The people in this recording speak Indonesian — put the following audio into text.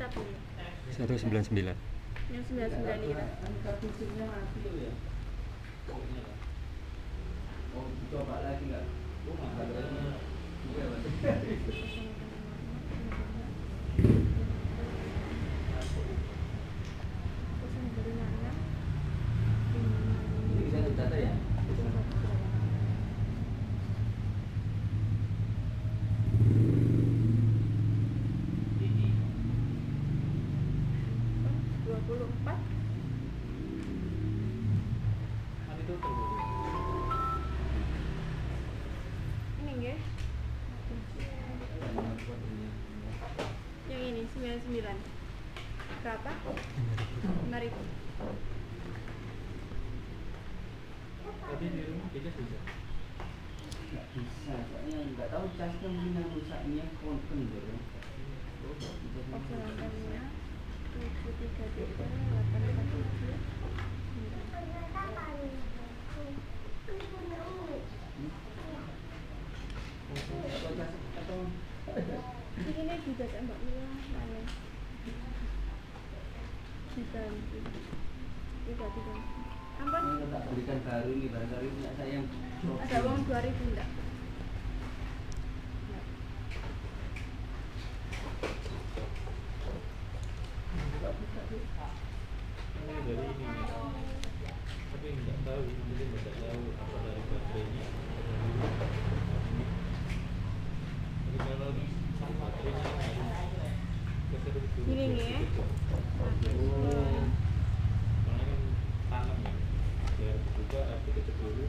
berapa ya? 199. Yang 99 lira. Coba lagi nggak? Ini bisa didata ya? Ini nggih. Yang ini 99. Berapa? 5.000. Tapi di rumah kita bisa. Nggak bisa, soalnya nggak tahu casnya mungkin yang rusaknya kendor. Perjalanannya 733 ini juga Mbak Mila mana? Diganti. Diganti. Ampun. Ini tak berikan baru nih, barangkali punya saya yang Ada uang 2.000 enggak? Ini dari ini nih. Tapi nggak tahu, mungkin nggak tahu apa dari baterainya. Tapi kalau baterainya Ini nih ya. Soalnya kan tanam ya, biar juga update dulu.